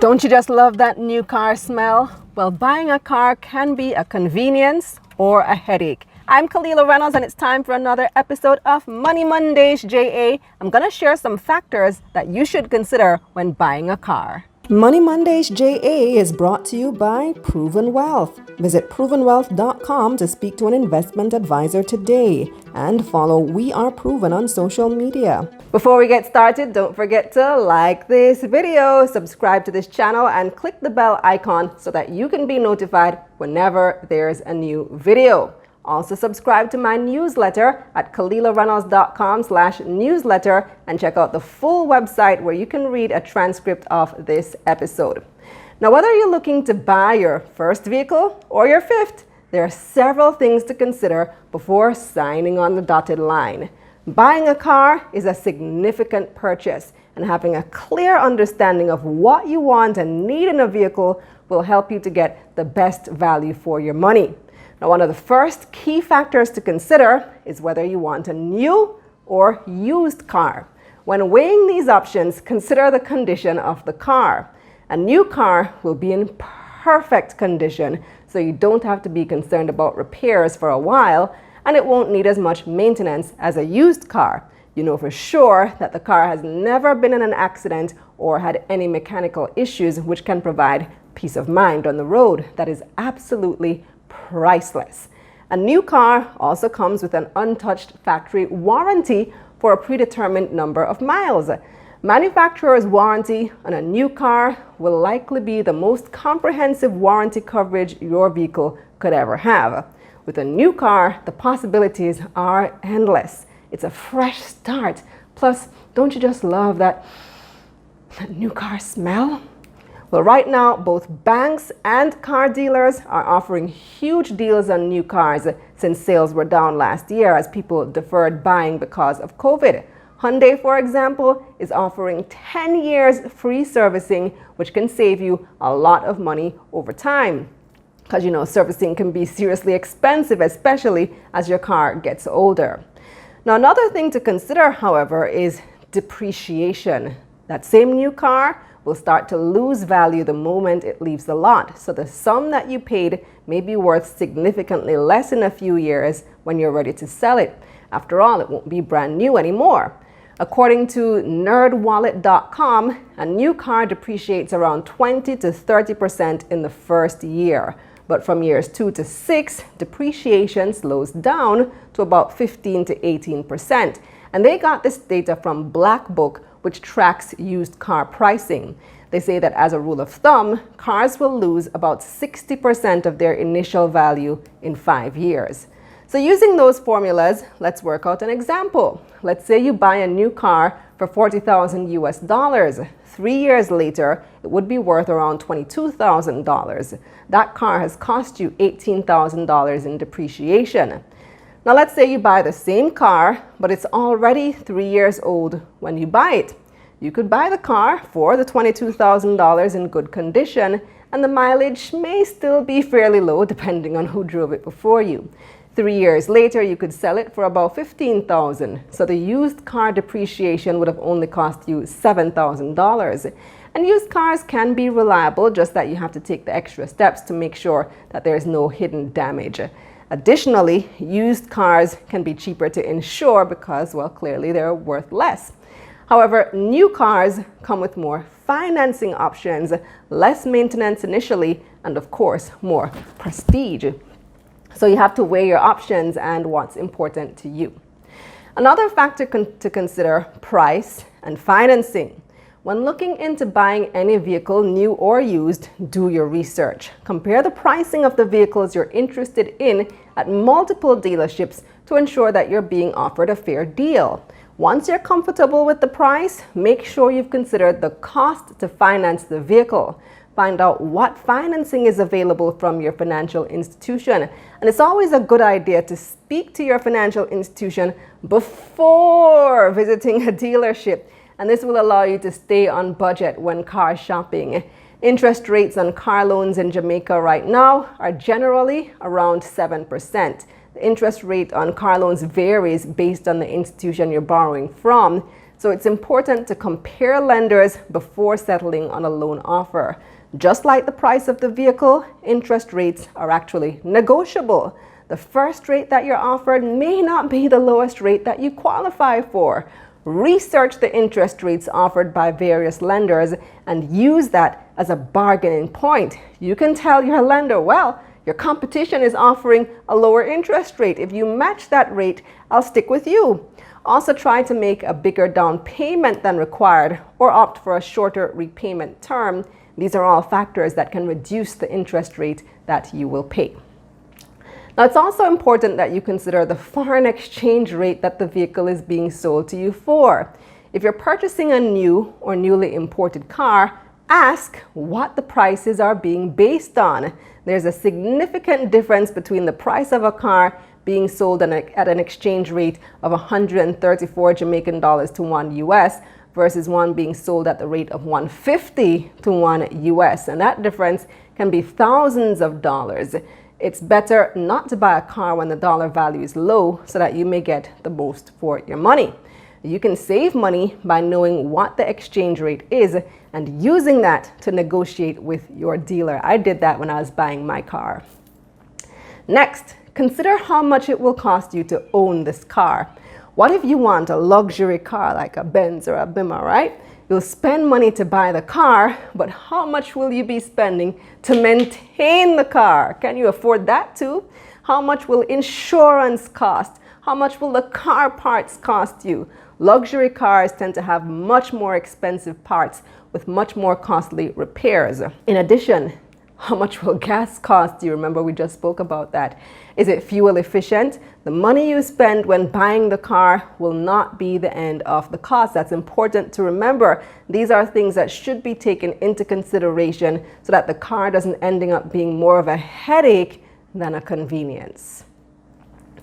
Don't you just love that new car smell? Well, buying a car can be a convenience or a headache. I'm Kalila Reynolds, and it's time for another episode of Money Mondays JA. I'm going to share some factors that you should consider when buying a car. Money Mondays JA is brought to you by Proven Wealth. Visit provenwealth.com to speak to an investment advisor today and follow We Are Proven on social media. Before we get started, don't forget to like this video, subscribe to this channel, and click the bell icon so that you can be notified whenever there's a new video. Also subscribe to my newsletter at KalilaReynolds.com/newsletter and check out the full website where you can read a transcript of this episode. Now, whether you're looking to buy your first vehicle or your fifth, there are several things to consider before signing on the dotted line. Buying a car is a significant purchase, and having a clear understanding of what you want and need in a vehicle will help you to get the best value for your money. Now, one of the first key factors to consider is whether you want a new or used car. When weighing these options, consider the condition of the car. A new car will be in perfect condition, so you don't have to be concerned about repairs for a while, and it won't need as much maintenance as a used car. You know for sure that the car has never been in an accident or had any mechanical issues, which can provide peace of mind on the road. That is absolutely priceless. A new car also comes with an untouched factory warranty for a predetermined number of miles. Manufacturer's warranty on a new car will likely be the most comprehensive warranty coverage your vehicle could ever have. With a new car, the possibilities are endless. It's a fresh start. Plus, don't you just love that new car smell? Well, right now, both banks and car dealers are offering huge deals on new cars since sales were down last year as people deferred buying because of COVID. Hyundai, for example, is offering 10 years free servicing, which can save you a lot of money over time. Because you know, servicing can be seriously expensive, especially as your car gets older. Now, another thing to consider, however, is depreciation. That same new car will start to lose value the moment it leaves the lot. So the sum that you paid may be worth significantly less in a few years when you're ready to sell it. After all, it won't be brand new anymore. According to nerdwallet.com, a new car depreciates around 20 to 30% in the first year. But from years 2 to 6, depreciation slows down to about 15 to 18%. And they got this data from Black Book, which tracks used car pricing. They say that as a rule of thumb, cars will lose about 60% of their initial value in 5 years. So using those formulas, let's work out an example. Let's say you buy a new car for $40,000 US. 3 years later, it would be worth around $22,000. That car has cost you $18,000 in depreciation. Now let's say you buy the same car, but it's already 3 years old when you buy it. You could buy the car for the $22,000 in good condition, and the mileage may still be fairly low depending on who drove it before you. 3 years later, you could sell it for about $15,000. So the used car depreciation would have only cost you $7,000. And used cars can be reliable, just that you have to take the extra steps to make sure that there is no hidden damage. Additionally, used cars can be cheaper to insure because, well, clearly they're worth less. However, new cars come with more financing options, less maintenance initially, and of course, more prestige. So you have to weigh your options and what's important to you. Another factor to consider: price and financing. When looking into buying any vehicle, new or used, do your research. Compare the pricing of the vehicles you're interested in at multiple dealerships to ensure that you're being offered a fair deal. Once you're comfortable with the price, make sure you've considered the cost to finance the vehicle. Find out what financing is available from your financial institution. And it's always a good idea to speak to your financial institution before visiting a dealership. And this will allow you to stay on budget when car shopping. Interest rates on car loans in Jamaica right now are generally around 7%. The interest rate on car loans varies based on the institution you're borrowing from. So it's important to compare lenders before settling on a loan offer. Just like the price of the vehicle, interest rates are actually negotiable. The first rate that you're offered may not be the lowest rate that you qualify for. Research the interest rates offered by various lenders and use that as a bargaining point. You can tell your lender, well, your competition is offering a lower interest rate. If you match that rate, I'll stick with you. Also try to make a bigger down payment than required or opt for a shorter repayment term. These are all factors that can reduce the interest rate that you will pay. Now, it's also important that you consider the foreign exchange rate that the vehicle is being sold to you for. If you're purchasing a new or newly imported car, ask what the prices are being based on. There's a significant difference between the price of a car being sold at an exchange rate of 134 Jamaican dollars to 1 US versus one being sold at the rate of 150 to 1 US. And that difference can be thousands of dollars. It's better not to buy a car when the dollar value is low so that you may get the most for your money. You can save money by knowing what the exchange rate is and using that to negotiate with your dealer. I did that when I was buying my car. Next, consider how much it will cost you to own this car. What if you want a luxury car like a Benz or a Beamer, right? You'll spend money to buy the car, but how much will you be spending to maintain the car? Can you afford that too? How much will insurance cost? How much will the car parts cost you? Luxury cars tend to have much more expensive parts with much more costly repairs. In addition, how much will gas cost you? Remember, we just spoke about that. Is it fuel efficient? The money you spend when buying the car will not be the end of the cost. That's important to remember. These are things that should be taken into consideration so that the car doesn't ending up being more of a headache than a convenience.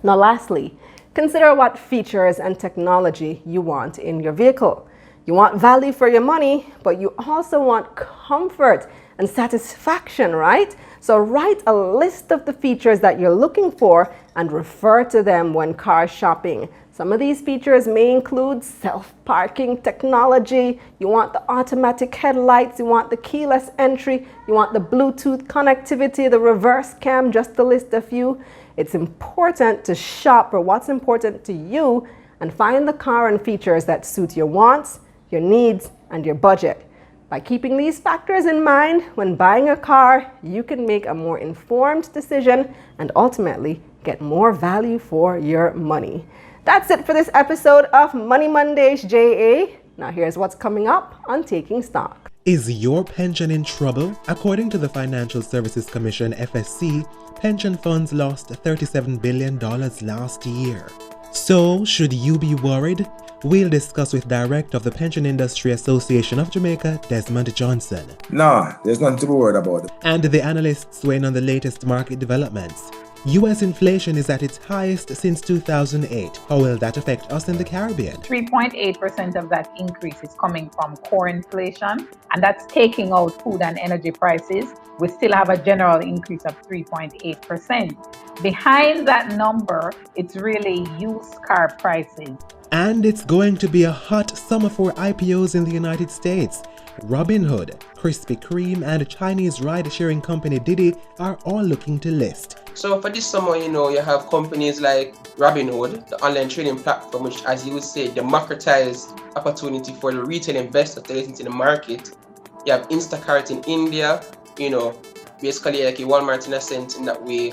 Now, lastly, consider what features and technology you want in your vehicle. You want value for your money, but you also want comfort and satisfaction, right? So write a list of the features that you're looking for and refer to them when car shopping. Some of these features may include self-parking technology. You want the automatic headlights, you want the keyless entry, you want the Bluetooth connectivity, the reverse cam, just to list a few. It's important to shop for what's important to you and find the car and features that suit your wants, your needs, and your budget. By keeping these factors in mind when buying a car, you can make a more informed decision and ultimately get more value for your money. That's it for this episode of Money Mondays JA. Now here's what's coming up on Taking Stock. Is your pension in trouble? According to the Financial Services Commission, FSC, pension funds lost $37 billion last year. So, should you be worried? We'll discuss with Director of the Pension Industry Association of Jamaica, Desmond Johnson. No, there's nothing to be worried about. And the analysts weighing on the latest market developments. U.S. inflation is at its highest since 2008. How will that affect us in the Caribbean? 3.8% of that increase is coming from core inflation, and that's taking out food and energy prices. We still have a general increase of 3.8%. Behind that number, it's really used car prices. And it's going to be a hot summer for IPOs in the United States. Robinhood, Krispy Kreme, and Chinese ride-sharing company Didi are all looking to list. So for this summer, you have companies like Robinhood, the online trading platform, which, as you would say, democratized opportunity for the retail investor to get into the market. You have Instacart in India, basically like a Walmart in a sense in that way.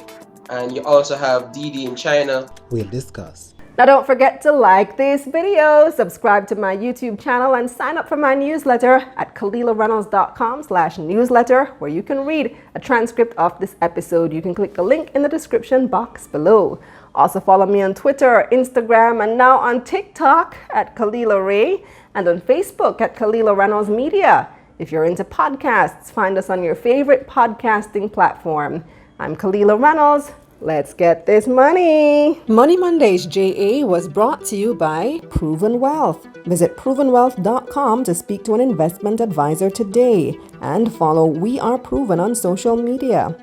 And you also have Didi in China. We'll discuss. Now don't forget to like this video, subscribe to my YouTube channel, and sign up for my newsletter at KalilaReynolds.com/newsletter, where you can read a transcript of this episode. You can click the link in the description box below. Also follow me on Twitter, Instagram, and now on TikTok at Kalila Ray, and on Facebook at Kalila Reynolds Media. If you're into podcasts, find us on your favorite podcasting platform. I'm Kalila Reynolds. Let's get this money. Money Mondays JA was brought to you by Proven Wealth. Visit provenwealth.com to speak to an investment advisor today and follow We Are Proven on social media.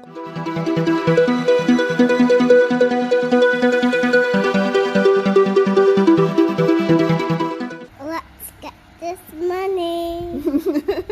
Let's this money.